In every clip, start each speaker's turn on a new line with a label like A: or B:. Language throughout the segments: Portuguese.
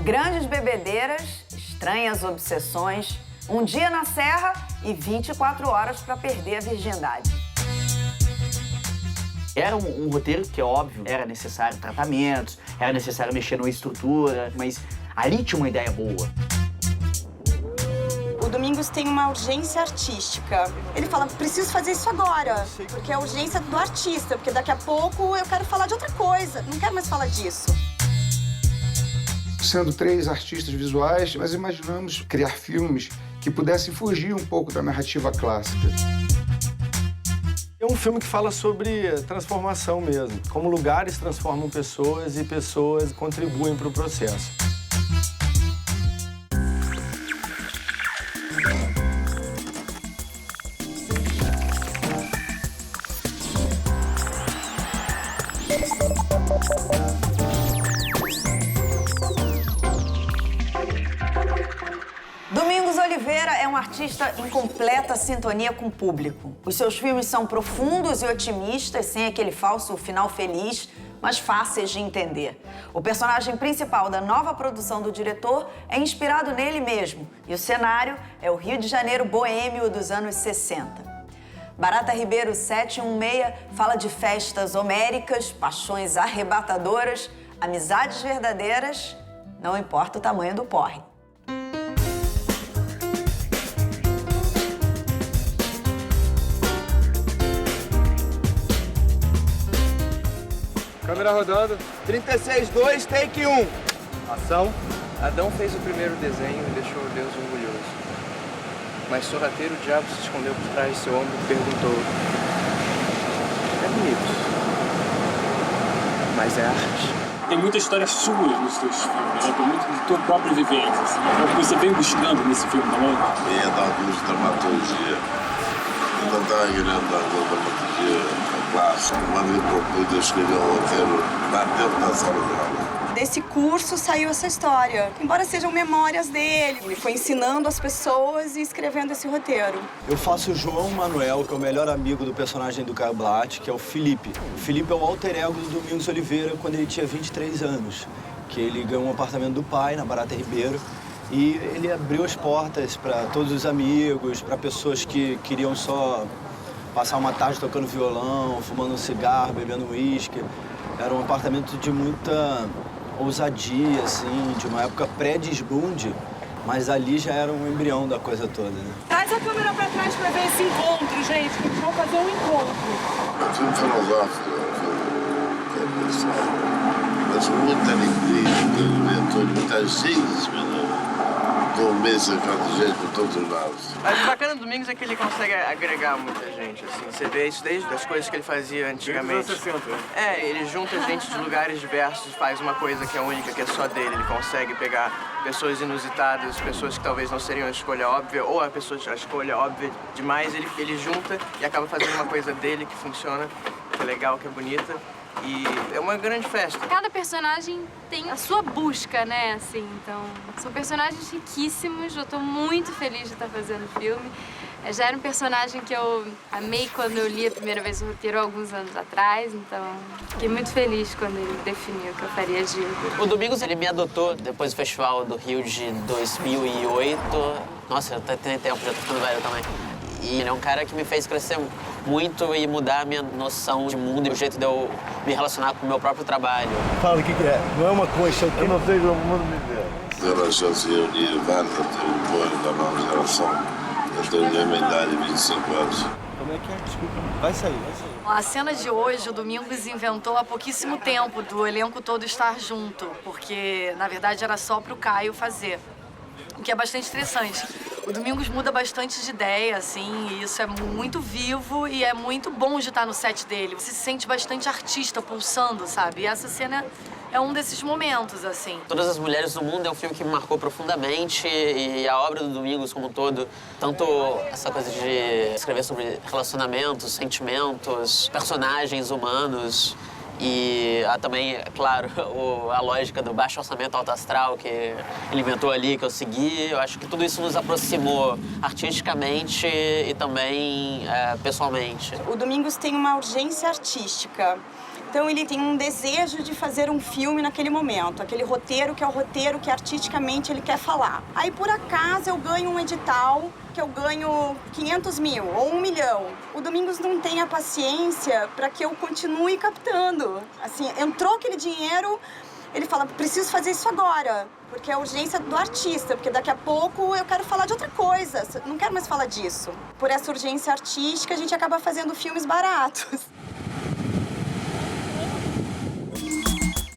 A: Grandes bebedeiras, estranhas obsessões, um dia na serra e 24 horas para perder a virgindade.
B: Era um roteiro que, óbvio, era necessário tratamentos, era necessário mexer numa estrutura, mas ali tinha uma ideia boa.
C: O Domingos tem uma urgência artística. Ele fala, preciso fazer isso agora, porque é a urgência do artista, porque daqui a pouco eu quero falar de outra coisa, não quero mais falar disso.
D: Sendo 3 artistas visuais, nós imaginamos criar filmes que pudessem fugir um pouco da narrativa clássica.
E: É um filme que fala sobre transformação mesmo, como lugares transformam pessoas e pessoas contribuem para o processo.
A: Domingos Oliveira é um artista em completa sintonia com o público. Os seus filmes são profundos e otimistas, sem aquele falso final feliz, mas fáceis de entender. O personagem principal da nova produção do diretor é inspirado nele mesmo, e o cenário é o Rio de Janeiro boêmio dos anos 60. Barata Ribeiro 716 fala de festas homéricas, paixões arrebatadoras, amizades verdadeiras, não importa o tamanho do porre.
E: Câmera rodando.
F: 36-2, take 1.
E: Ação.
G: Adão fez o primeiro desenho e deixou Deus orgulhoso. Mas sorrateiro o diabo se escondeu por trás de seu ombro e perguntou: é bonito, mas é arte.
H: Tem muita história sua nos teus filmes, né? Tem muito de tua própria vivência. Assim. É o que você veio buscando nesse filme também?
I: Eu ia dar curso de dramaturgia. Eu não estava querendo dar dramaturgia clássica. Quando ele propôs eu escrever um roteiro lá dentro da sala de aula.
C: Desse curso saiu essa história, embora sejam memórias dele. Ele foi ensinando as pessoas e escrevendo esse roteiro.
E: Eu faço o João Manuel, que é o melhor amigo do personagem do Caio Blatt, que é o Felipe. O Felipe é o alter ego do Domingos Oliveira quando ele tinha 23 anos, que ele ganhou um apartamento do pai, na Barata Ribeiro, e ele abriu as portas para todos os amigos, para pessoas que queriam só passar uma tarde tocando violão, fumando um cigarro, bebendo uísque. Era um apartamento de muita ousadia, assim, de uma época pré-desbunde, mas ali já era um embrião da coisa toda, né?
J: Traz a câmera pra trás pra ver esse encontro, gente, que eles vão fazer um encontro.
I: É um filme filosófico, é um filme que é pessoal, mas com muita alegria, muita juventude, muita gente, dormir cercado de gente por todos os lados.
G: Mas o bacana do Domingos é que ele consegue agregar muita gente, assim. Você vê isso desde as coisas que ele fazia antigamente. Ele junta gente de lugares diversos, faz uma coisa que é única, que é só dele. Ele consegue pegar pessoas inusitadas, pessoas que talvez não seriam a escolha óbvia, ou a escolha óbvia demais. Ele junta e acaba fazendo uma coisa dele que funciona, que é legal, que é bonita. E é uma grande festa.
K: Cada personagem tem a sua busca, né, assim, então... São personagens riquíssimos, eu tô muito feliz de estar fazendo o filme. Já era um personagem que eu amei quando eu li a primeira vez o roteiro, alguns anos atrás, então... Fiquei muito feliz quando ele definiu que eu faria Gil.
L: O Domingos, ele me adotou depois do Festival do Rio de 2008. Nossa, eu tenho tempo, já tô ficando velho também. E ele é um cara que me fez crescer muito e mudar a minha noção de mundo e o jeito de eu me relacionar com o meu próprio trabalho.
E: Fala, o que é? Não é uma coisa, eu não sei como o mundo me vê.
I: Pela chance de reunir vários atores bons da nova geração. Eu tenho a minha idade de 25 anos.
E: Como é que é? Desculpa. Vai sair.
J: A cena de hoje, o Domingos inventou há pouquíssimo tempo do elenco todo estar junto, porque, na verdade, era só pro Caio fazer. O que é bastante interessante. O Domingos muda bastante de ideia, assim, e isso é muito vivo e é muito bom de estar no set dele. Você se sente bastante artista pulsando, sabe? E essa cena é um desses momentos, assim.
L: Todas as Mulheres do Mundo é um filme que me marcou profundamente e a obra do Domingos como um todo, tanto essa coisa de escrever sobre relacionamentos, sentimentos, personagens humanos E também, claro, a lógica do baixo orçamento alto astral que ele inventou ali, que eu segui. Eu acho que tudo isso nos aproximou artisticamente e também pessoalmente.
C: O Domingos tem uma urgência artística. Então ele tem um desejo de fazer um filme naquele momento, aquele roteiro que é o roteiro que artisticamente ele quer falar. Aí por acaso eu ganho um edital que eu ganho 500 mil ou 1 milhão. O Domingos não tem a paciência para que eu continue captando. Assim, entrou aquele dinheiro, ele fala, preciso fazer isso agora, porque é a urgência do artista, porque daqui a pouco eu quero falar de outra coisa, não quero mais falar disso. Por essa urgência artística a gente acaba fazendo filmes baratos.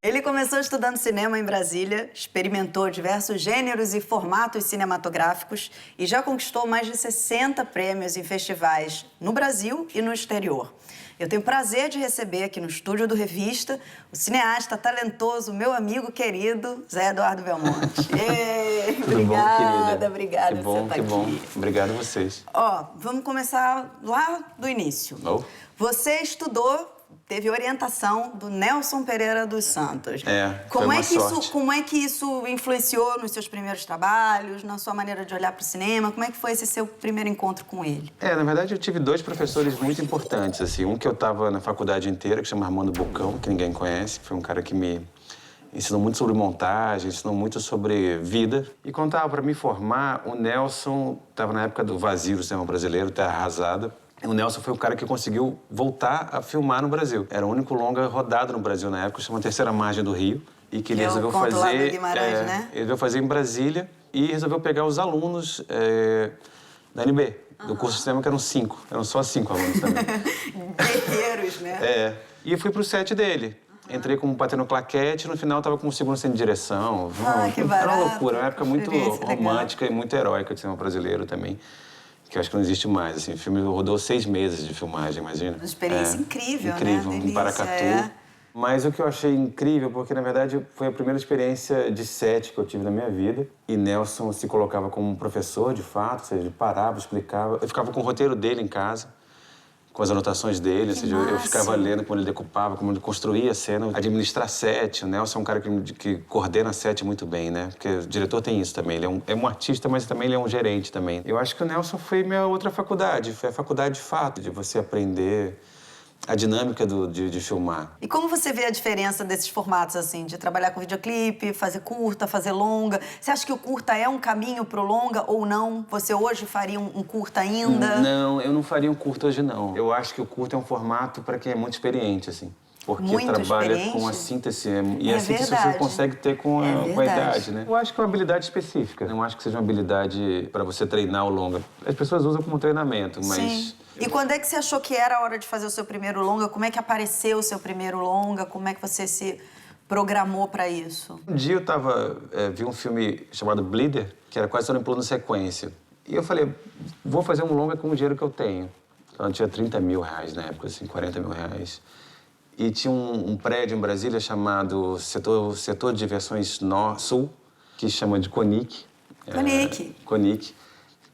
A: Ele começou estudando cinema em Brasília, experimentou diversos gêneros e formatos cinematográficos e já conquistou mais de 60 prêmios em festivais no Brasil e no exterior. Eu tenho o prazer de receber aqui no estúdio do Revista o cineasta talentoso, meu amigo querido, Zé Eduardo Belmonte. Ei,
M: Tudo bom, querida?
A: Obrigada
M: que bom,
A: por você
M: que
A: estar
M: bom.
A: aqui.
M: Obrigado a vocês.
A: Ó, vamos começar lá do início.
M: Oh.
A: Você estudou, teve orientação do Nelson Pereira dos Santos. Como é que isso influenciou nos seus primeiros trabalhos, na sua maneira de olhar para o cinema? Como é que foi esse seu primeiro encontro com ele?
M: Na verdade, eu tive 2 professores muito importantes, assim. Um que eu estava na faculdade inteira, que chama Armando Bocão, que ninguém conhece. Foi um cara que me ensinou muito sobre montagem, ensinou muito sobre vida. E quando estava para me formar, o Nelson estava na época do vazio do cinema brasileiro, Terra Arrasada. O Nelson foi o cara que conseguiu voltar a filmar no Brasil. Era o único longa rodado no Brasil na época, chama Terceira Margem do Rio. E que ele resolveu fazer. Lá do Guimarães, né? Ele resolveu fazer em Brasília e resolveu pegar os alunos da NB, do curso de cinema, que eram 5. Eram só 5 alunos também.
A: Guerreiros, né?
M: E eu fui pro set dele. Entrei como batendo claquete, no final tava com o segundo cena de direção.
A: Que barato.
M: Era uma loucura, uma época muito romântica e muito heróica do cinema brasileiro também. Que eu acho que não existe mais, assim. O filme rodou 6 meses de filmagem, imagina.
A: Uma experiência incrível,
M: incrível,
A: né?
M: Em Paracatu. Mas o que eu achei incrível, porque, na verdade, foi a primeira experiência de set que eu tive na minha vida. E Nelson se colocava como um professor, de fato, ou seja, ele parava, explicava. Eu ficava com o roteiro dele em casa, com as anotações dele, ou seja, eu ficava lendo como ele decupava, como ele construía a cena. Administrar set, o Nelson é um cara que coordena set muito bem, né? Porque o diretor tem isso também, ele é um artista, mas também ele é um gerente também. Eu acho que o Nelson foi minha outra faculdade, foi a faculdade de fato, de você aprender a dinâmica de filmar.
A: E como você vê a diferença desses formatos, assim, de trabalhar com videoclipe, fazer curta, fazer longa? Você acha que o curta é um caminho pro longa ou não? Você hoje faria um curta ainda?
M: Não, eu não faria um curta hoje, não. Eu acho que o curta é um formato para quem é muito experiente, assim. Porque
A: muito
M: trabalha
A: experiente?
M: Com a síntese. E a síntese
A: verdade.
M: você consegue ter com a idade, né? Eu acho que é uma habilidade específica. Não acho que seja uma habilidade para você treinar o longa. As pessoas usam como treinamento, mas...
A: Sim. E quando é que você achou que era a hora de fazer o seu primeiro longa? Como é que apareceu o seu primeiro longa? Como é que você se programou para isso?
M: Um dia eu vi um filme chamado Bleeder, que era quase todo em plano sequência. E eu falei, vou fazer um longa com o dinheiro que eu tenho. Então, eu tinha 30 mil reais na época, assim, 40 mil reais. E tinha um prédio em Brasília chamado Setor de Diversões Sul, que chama de Conic. Conic.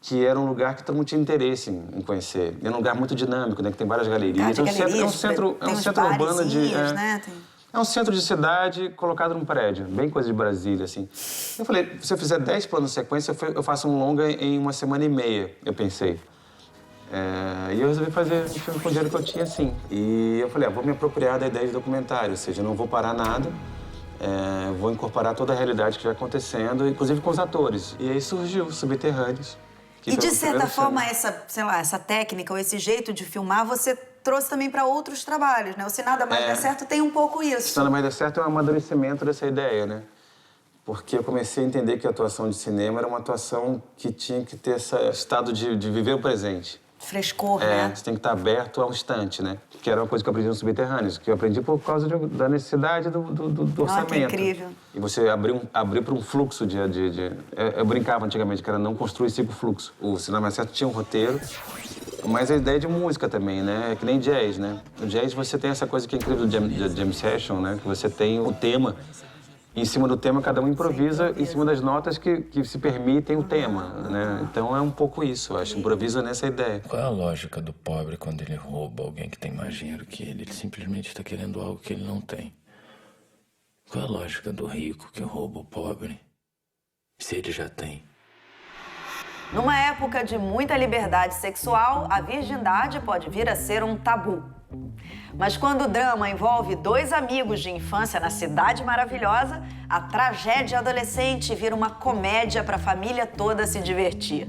M: Que era um lugar que todo mundo tinha interesse em conhecer. Era um lugar muito dinâmico, né? Que tem várias galerias. É um centro urbano de...
A: né?
M: É um centro de cidade colocado num prédio, bem coisa de Brasília, assim. Eu falei, se eu fizer 10 planos de sequência, eu faço um longa em 1 semana e meia, eu pensei. E eu resolvi fazer um filme com o dinheiro que eu tinha, assim. E eu falei, vou me apropriar da ideia de documentário, ou seja, eu não vou parar nada. Vou incorporar toda a realidade que vai acontecendo, inclusive com os atores. E aí surgiu Subterrâneos.
A: E de certa forma, essa técnica ou esse jeito de filmar, você trouxe também para outros trabalhos, né? O Se Nada Mais Der Certo tem um pouco isso.
M: Se Nada Mais Der Certo é um amadurecimento dessa ideia, né? Porque eu comecei a entender que a atuação de cinema era uma atuação que tinha que ter esse estado de viver o presente.
A: Frescor, né?
M: Você tem que estar aberto ao instante, né? Que era uma coisa que eu aprendi no Subterrâneos, que eu aprendi por causa da necessidade do orçamento.
A: Que incrível.
M: E você abrir para um fluxo eu brincava antigamente, que era não construir ciclo-fluxo. O Cinema Mais Certo tinha um roteiro, mas a ideia de música também, né? É que nem jazz, né? No jazz você tem essa coisa que é incrível do jam session, né? Que você tem o tema Em cima do tema, cada um improvisa em cima das notas que se permitem o tema, né? Então é um pouco isso, eu acho. Improvisa nessa ideia.
N: Qual é a lógica do pobre quando ele rouba alguém que tem mais dinheiro que ele? Ele simplesmente está querendo algo que ele não tem. Qual é a lógica do rico que rouba o pobre, se ele já tem?
A: Numa época de muita liberdade sexual, a virgindade pode vir a ser um tabu. Mas quando o drama envolve dois amigos de infância na cidade maravilhosa, a tragédia adolescente vira uma comédia para a família toda se divertir.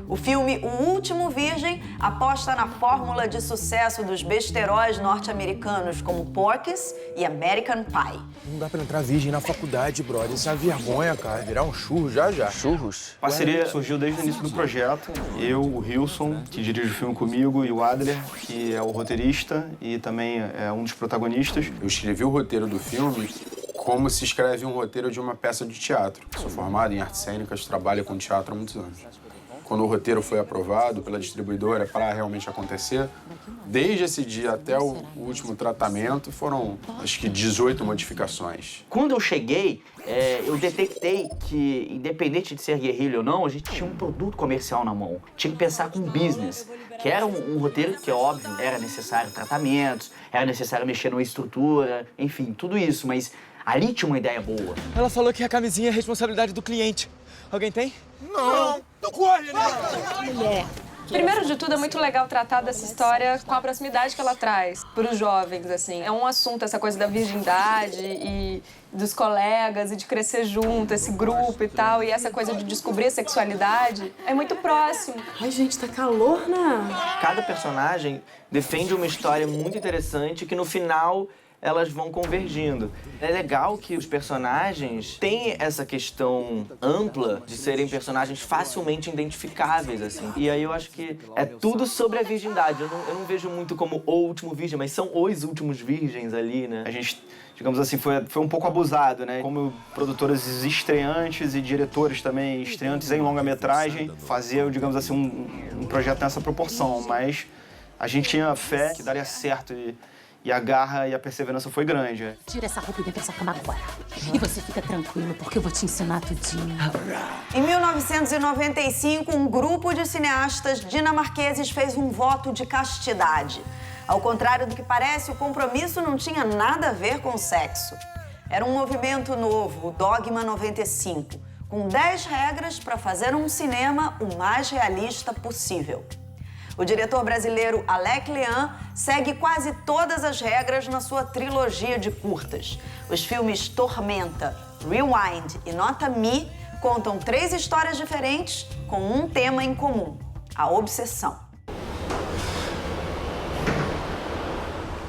A: O filme O Último Virgem aposta na fórmula de sucesso dos besteróis norte-americanos como Porky's e American Pie.
F: Não dá pra entrar virgem na faculdade, brother. Isso é uma vergonha, cara. Virar um churro já.
E: Churros? A parceria surgiu desde o início do projeto. Eu, o Hilson, que dirige o filme comigo, e o Adler, que é o roteirista e também é um dos protagonistas.
D: Eu escrevi o roteiro do filme como se escreve um roteiro de uma peça de teatro. Sou formado em artes cênicas, trabalho com teatro há muitos anos. Quando o roteiro foi aprovado pela distribuidora para realmente acontecer, desde esse dia até o último tratamento, foram, acho que, 18 modificações.
B: Quando eu cheguei, eu detectei que, independente de ser guerrilha ou não, a gente tinha um produto comercial na mão. Tinha que pensar com business, que era um roteiro que, óbvio, era necessário tratamentos, era necessário mexer numa estrutura, enfim, tudo isso, mas ali tinha uma ideia boa.
F: Ela falou que a camisinha é responsabilidade do cliente. Alguém tem? Não! Não corre, né?
O: Mulher. Primeiro de tudo, é muito legal tratar dessa história com a proximidade que ela traz para os jovens, assim. É um assunto, essa coisa da virgindade e dos colegas e de crescer junto, esse grupo e tal. E essa coisa de descobrir a sexualidade é muito próximo.
P: Ai, gente, tá calor, né?
G: Cada personagem defende uma história muito interessante que no final elas vão convergindo. É legal que os personagens têm essa questão ampla de serem personagens facilmente identificáveis, assim. E aí eu acho que é tudo sobre a virgindade. Eu não vejo muito como o último virgem, mas são os últimos virgens ali, né? A gente, digamos assim, foi um pouco abusado, né? Como produtoras estreantes e diretores também estreantes em longa-metragem, fazer, digamos assim, um projeto nessa proporção. Mas a gente tinha fé que daria certo e a garra e a perseverança foi grande.
P: Tira essa roupa e vem pra essa cama agora. E você fica tranquilo, porque eu vou te ensinar tudinho.
A: Em 1995, um grupo de cineastas dinamarqueses fez um voto de castidade. Ao contrário do que parece, o compromisso não tinha nada a ver com sexo. Era um movimento novo, o Dogma 95, com 10 regras para fazer um cinema o mais realista possível. O diretor brasileiro Alec Lean segue quase todas as regras na sua trilogia de curtas. Os filmes Tormenta, Rewind e Nota Me contam 3 histórias diferentes com um tema em comum: a obsessão.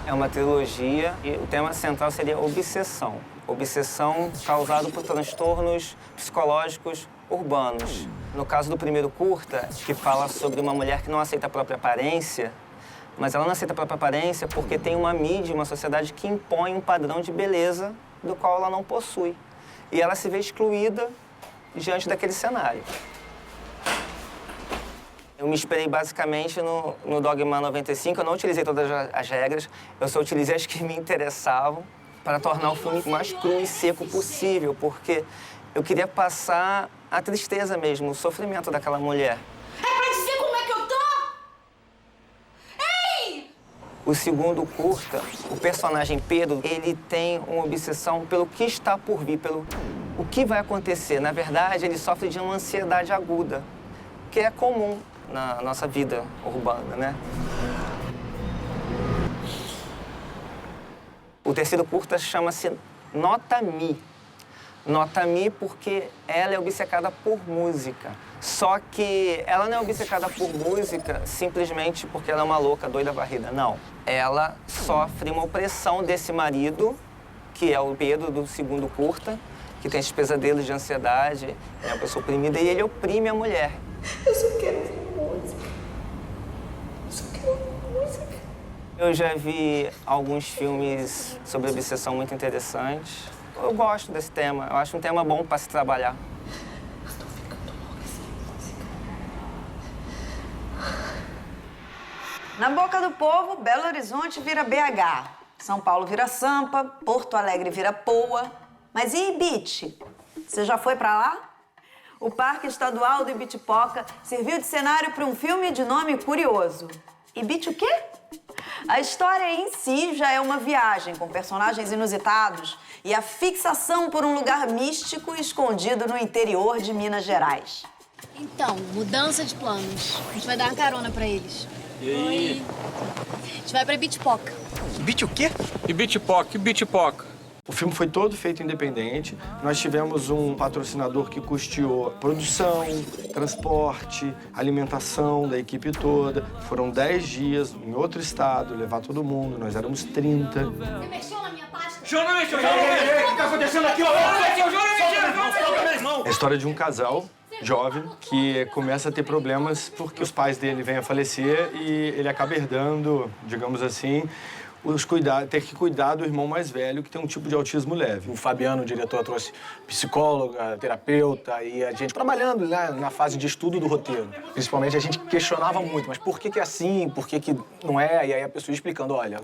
Q: É uma trilogia e o tema central seria obsessão. Obsessão causada por transtornos psicológicos urbanos. No caso do primeiro curta, que fala sobre uma mulher que não aceita a própria aparência, mas ela não aceita a própria aparência porque tem uma mídia, uma sociedade que impõe um padrão de beleza do qual ela não possui. E ela se vê excluída diante daquele cenário. Eu me inspirei basicamente no Dogma 95, eu não utilizei todas as regras, eu só utilizei as que me interessavam para tornar o filme o mais cru e seco possível, porque eu queria passar a tristeza mesmo, o sofrimento daquela mulher.
P: É pra dizer como é que eu tô? Ei!
Q: O segundo curta, o personagem Pedro, ele tem uma obsessão pelo que está por vir, pelo o que vai acontecer. Na verdade, ele sofre de uma ansiedade aguda, que é comum na nossa vida urbana, né? O terceiro curta chama-se Nota Me. Nota Me porque ela é obcecada por música. Só que ela não é obcecada por música simplesmente porque ela é uma louca, doida, varrida. Não. Ela sofre uma opressão desse marido, que é o Pedro do segundo curta, que tem esses pesadelos de ansiedade, é uma pessoa oprimida, e ele oprime a mulher.
P: Eu só quero ouvir música. Eu só quero ouvir música.
Q: Eu já vi alguns filmes sobre obsessão muito interessantes. Eu gosto desse tema, eu acho um tema bom para se trabalhar.
P: Eu tô ficando louca sem música.
A: Na boca do povo, Belo Horizonte vira BH. São Paulo vira Sampa, Porto Alegre vira Poa. Mas e Ibiti? Você já foi pra lá? O Parque Estadual do Ibitipoca serviu de cenário para um filme de nome curioso. Ibiti o quê? A história em si já é uma viagem com personagens inusitados e a fixação por um lugar místico escondido no interior de Minas Gerais.
R: Então, mudança de planos. A gente vai dar uma carona pra eles.
H: E aí?
R: A gente vai pra Ibitipoca.
F: Ibiti o quê?
E: Ibitipoca. O filme foi todo feito independente. Nós tivemos um patrocinador que custeou produção, transporte, alimentação da equipe toda. Foram 10 dias em outro estado, levar todo mundo. Nós éramos 30.
R: Você mexeu na minha pasta?
F: O que tá acontecendo aqui?
E: É a história de um casal jovem que começa a ter problemas porque os pais dele vêm a falecer e ele acaba herdando, digamos assim, ter que cuidar do irmão mais velho, que tem um tipo de autismo leve.
F: O Fabiano, o diretor, trouxe psicóloga, terapeuta e a gente trabalhando, né, na fase de estudo do roteiro. Principalmente a gente questionava muito, mas por que é assim, por que não é? E aí a pessoa explicando, olha,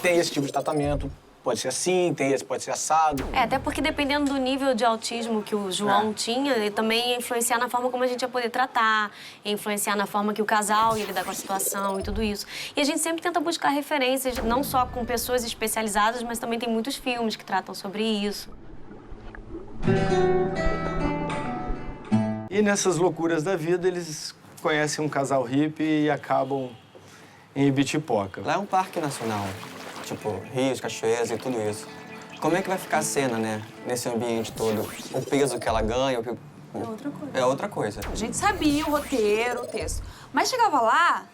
F: tem esse tipo de tratamento, pode ser assim, tem esse, pode ser assado.
S: Até porque dependendo do nível de autismo que o João tinha, ele também ia influenciar na forma como a gente ia poder tratar, ia influenciar na forma que o casal ia lidar com a situação e tudo isso. E a gente sempre tenta buscar referências, não só com pessoas especializadas, mas também tem muitos filmes que tratam sobre isso.
E: E nessas loucuras da vida, eles conhecem um casal hippie e acabam em Ibitipoca.
Q: Lá é um parque nacional. Tipo, rios, cachoeiras e tudo isso. Como é que vai ficar a cena, né? Nesse ambiente todo? O peso que ela ganha...
O: É outra coisa.
Q: É outra coisa.
T: A gente sabia o roteiro, o texto. Mas chegava lá,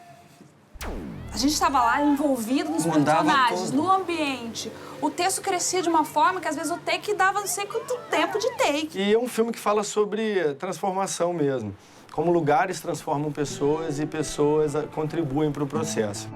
T: a gente estava lá envolvido nos personagens, no ambiente. O texto crescia de uma forma que às vezes o take dava não sei quanto tempo de take.
E: E é um filme que fala sobre transformação mesmo. Como lugares transformam pessoas e pessoas contribuem para o processo.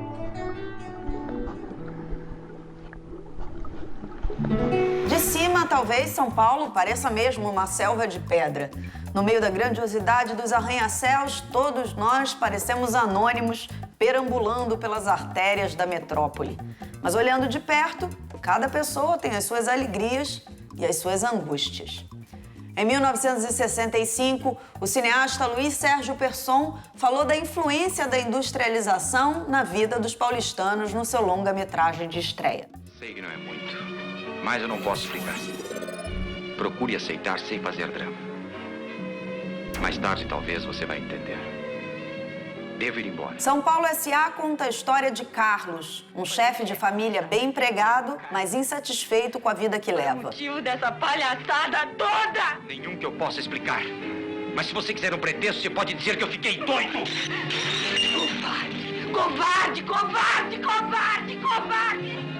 A: De cima, talvez São Paulo pareça mesmo uma selva de pedra. No meio da grandiosidade dos arranha-céus, todos nós parecemos anônimos perambulando pelas artérias da metrópole. Mas olhando de perto, cada pessoa tem as suas alegrias e as suas angústias. Em 1965, o cineasta Luiz Sérgio Persson falou da influência da industrialização na vida dos paulistanos no seu longa-metragem de estreia.
U: Sei que não é muito, mas eu não posso explicar. Procure aceitar sem fazer drama. Mais tarde, talvez, você vai entender. Devo ir embora.
A: São Paulo S.A. conta a história de Carlos, um chefe de família bem empregado, mas insatisfeito com a vida que leva.
U: O motivo dessa palhaçada toda? Nenhum que eu possa explicar. Mas se você quiser um pretexto, você pode dizer que eu fiquei doido.
P: Covarde! Covarde! Covarde! Covarde! Covarde!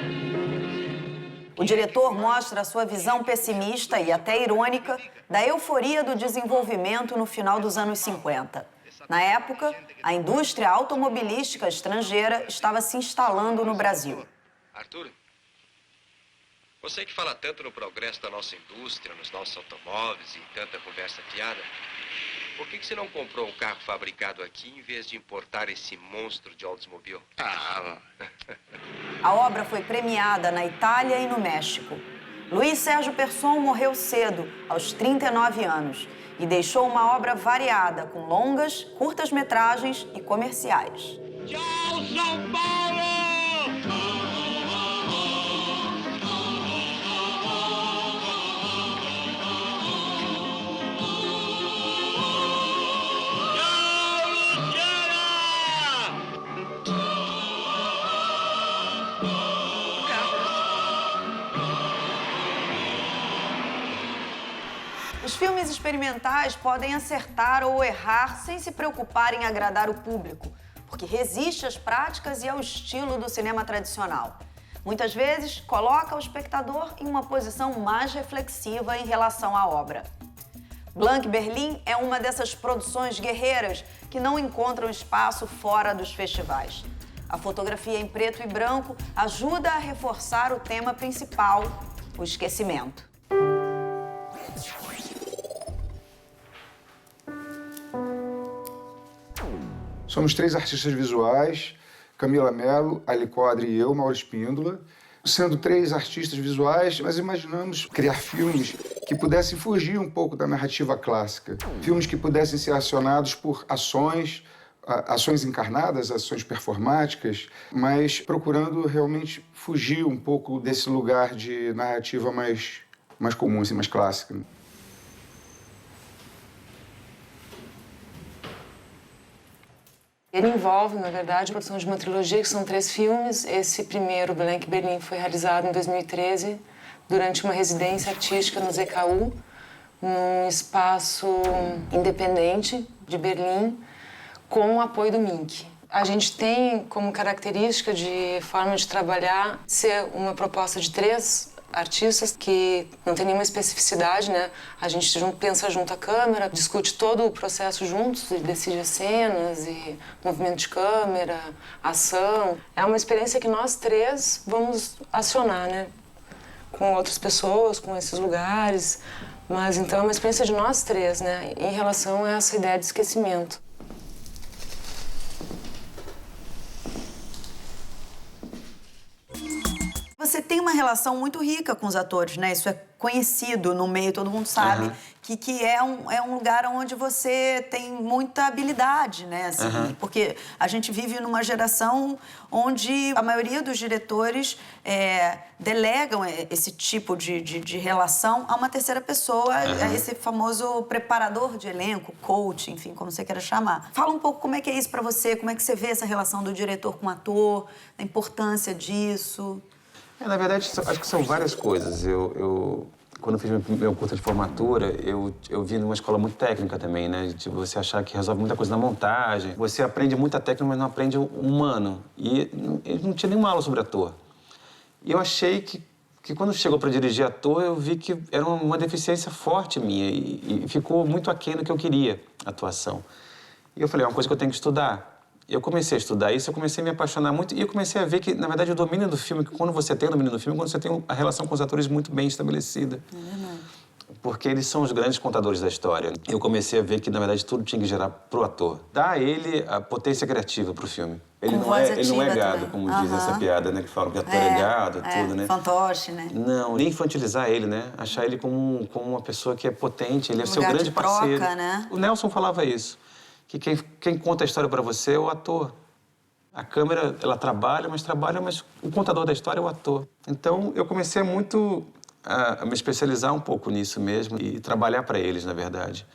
A: O diretor mostra a sua visão pessimista e até irônica da euforia do desenvolvimento no final dos anos 50. Na época, a indústria automobilística estrangeira estava se instalando no Brasil.
U: Arthur, você que fala tanto no progresso da nossa indústria, nos nossos automóveis e tanta conversa fiada, por que você não comprou um carro fabricado aqui em vez de importar esse monstro de Oldsmobile?
A: A obra foi premiada na Itália e no México. Luiz Sérgio Persson morreu cedo, aos 39 anos, e deixou uma obra variada, com longas, curtas-metragens e comerciais.
P: Tchau, São Paulo!
A: Os filmes experimentais podem acertar ou errar sem se preocupar em agradar o público, porque resiste às práticas e ao estilo do cinema tradicional. Muitas vezes, coloca o espectador em uma posição mais reflexiva em relação à obra. Blank Berlim é uma dessas produções guerreiras que não encontram espaço fora dos festivais. A fotografia em preto e branco ajuda a reforçar o tema principal, o esquecimento.
V: Somos 3 artistas visuais, Camila Mello, Ali Codre e eu, Mauro Espíndola.
K: Sendo 3 artistas visuais, nós imaginamos criar filmes que pudessem fugir um pouco da narrativa clássica. Filmes que pudessem ser acionados por ações encarnadas, ações performáticas, mas procurando realmente fugir um pouco desse lugar de narrativa mais comum, assim, mais clássica.
V: Ele envolve, na verdade, a produção de uma trilogia, que são 3 filmes. Esse primeiro, Blank Berlin, foi realizado em 2013, durante uma residência artística no ZKU, num espaço independente de Berlim, com o apoio do MINC. A gente tem como característica de forma de trabalhar ser uma proposta de 3 artistas que não tem nenhuma especificidade, né? A gente pensa junto à câmera, discute todo o processo juntos, decide as cenas e movimento de câmera, ação. É uma experiência que nós 3 vamos acionar, né? Com outras pessoas, com esses lugares. Mas então é uma experiência de nós 3, né? Em relação a essa ideia de esquecimento.
A: Você tem uma relação muito rica com os atores, né? Isso é conhecido no meio, todo mundo sabe que é um lugar onde você tem muita habilidade, né? Assim, porque a gente vive numa geração onde a maioria dos diretores delegam esse tipo de relação a uma terceira pessoa, a esse famoso preparador de elenco, coach, enfim, como você queira chamar. Fala um pouco como é que é isso pra você, como é que você vê essa relação do diretor com o ator, a importância disso.
M: Na verdade, acho que são várias coisas. Quando eu fiz meu curso de formatura, eu vim numa escola muito técnica também, né? De você achar que resolve muita coisa na montagem. Você aprende muita técnica, mas não aprende o humano. E não tinha nenhuma aula sobre ator. E eu achei que quando chegou para dirigir ator, eu vi que era uma deficiência forte minha. E ficou muito aquém do que eu queria, a atuação. E eu falei, é uma coisa que eu tenho que estudar. Eu comecei a estudar isso, eu comecei a me apaixonar muito e eu comecei a ver que, na verdade, o domínio do filme, quando você tem o domínio do filme, quando você tem a relação com os atores muito bem estabelecida. Porque eles são os grandes contadores da história. Eu comecei a ver que, na verdade, tudo tinha que gerar pro ator. Dá a ele a potência criativa pro filme. Ele não é gado, como diz essa piada, né? Que falam que ator é gado, tudo, né?
A: Fantoche, né?
M: Não, nem infantilizar ele, né? Achar ele como uma pessoa que é potente, ele é seu grande parceiro.
A: Troca, né?
M: O Nelson falava isso. Que quem conta a história para você é o ator. A câmera, ela trabalha, mas o contador da história é o ator. Então, eu comecei muito a me especializar um pouco nisso mesmo e trabalhar para eles, na verdade.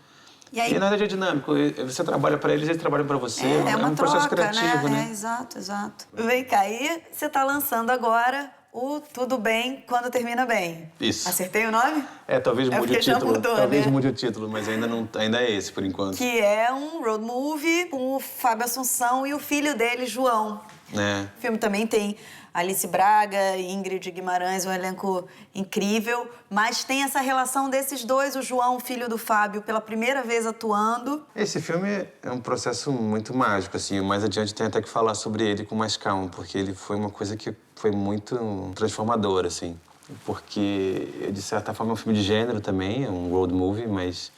M: E na verdade é dinâmico. Você trabalha para eles trabalham para você.
A: É uma
M: um processo
A: troca,
M: criativo, né?
A: Exato. Vem cá, e você está lançando agora o Tudo Bem Quando Termina Bem.
M: Isso.
A: Acertei o nome?
M: Talvez mude o título.
A: Mudou,
M: talvez
A: né?
M: mude o título, mas ainda é esse, por enquanto.
A: Que é um road movie com o Fábio Assunção e o filho dele, João. O filme também tem Alice Braga, Ingrid Guimarães, um elenco incrível, mas tem essa relação desses dois, o João, filho do Fábio, pela primeira vez atuando.
M: Esse filme é um processo muito mágico, assim. Mais adiante tem até que falar sobre ele com mais calma, porque ele foi uma coisa que foi muito transformadora, assim. Porque, de certa forma, é um filme de gênero também, é um road movie, mas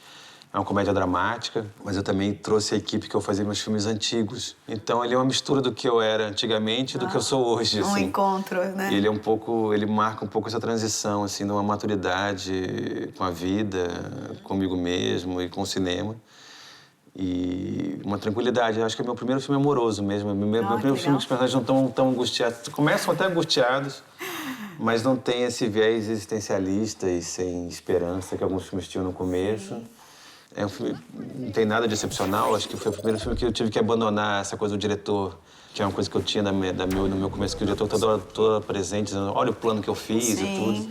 M: é uma comédia dramática. Mas eu também trouxe a equipe que eu fazia meus filmes antigos. Então, ele é uma mistura do que eu era antigamente e do que eu sou hoje, assim.
A: Um encontro, né?
M: E ele marca um pouco essa transição, assim, de uma maturidade com a vida, comigo mesmo e com o cinema. E uma tranquilidade. Eu acho que é meu primeiro filme amoroso mesmo. Meu primeiro filme que os personagens não estão tão angustiados. Começam até angustiados, mas não tem esse viés existencialista e sem esperança que alguns filmes tinham no começo. É um filme, não tem nada de excepcional. Acho que foi o primeiro filme que eu tive que abandonar essa coisa do diretor, que é uma coisa que eu tinha no meu começo, que o diretor toda presente, dizendo, olha o plano que eu fiz e tudo.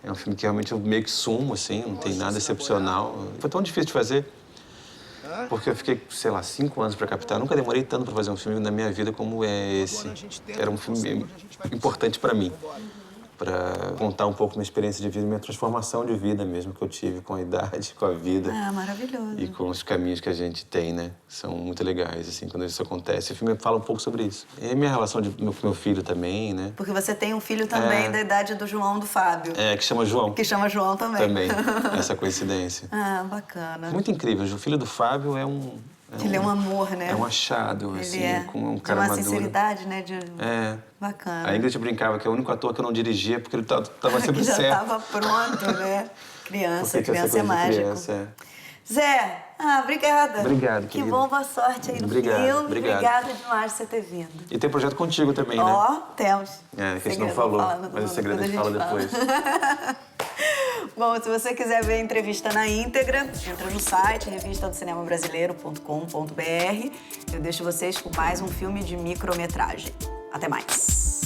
M: É um filme que realmente eu meio que sumo, assim, não tem nada excepcional. Foi tão difícil de fazer, porque eu fiquei, sei lá, 5 anos para captar. Nunca demorei tanto para fazer um filme na minha vida como é esse. Era um filme importante para mim, para contar um pouco minha experiência de vida, minha transformação de vida mesmo que eu tive com a idade, com a vida.
A: Maravilhoso.
M: E com os caminhos que a gente tem, né? São muito legais, assim, quando isso acontece. O filme fala um pouco sobre isso. E a minha relação com meu filho também, né?
A: Porque você tem um filho também da idade do João, do Fábio.
M: Que chama João.
A: Que chama João também.
M: Também, essa coincidência.
A: Bacana.
M: Muito incrível. O filho do Fábio é
A: Ele é um amor, né?
M: É um achado,
A: Ele
M: assim, com um cara
A: de uma
M: maduro.
A: sinceridade, né? Bacana.
M: A Ingrid brincava que é o único ator que eu não dirigia porque ele tava sempre
A: que já
M: certo.
A: tava pronto, né? Criança
M: Porque tinha essa
A: é
M: coisa de
A: mágico.
M: criança,
A: Zé, obrigada.
M: Obrigado,
A: Que
M: querida.
A: bom, boa sorte aí no
M: Obrigado,
A: filme.
M: obrigado.
A: Obrigada demais por você ter vindo.
M: E tem projeto contigo também, né?
A: Ó, temos.
M: Que a gente não
A: Segredo,
M: falou,
A: vou falar,
M: mas o segredo a gente fala depois.
A: Bom, se você quiser ver a entrevista na íntegra, entra no site revistadocinemabrasileiro.com.br. Eu deixo vocês com mais um filme de micrometragem. Até mais.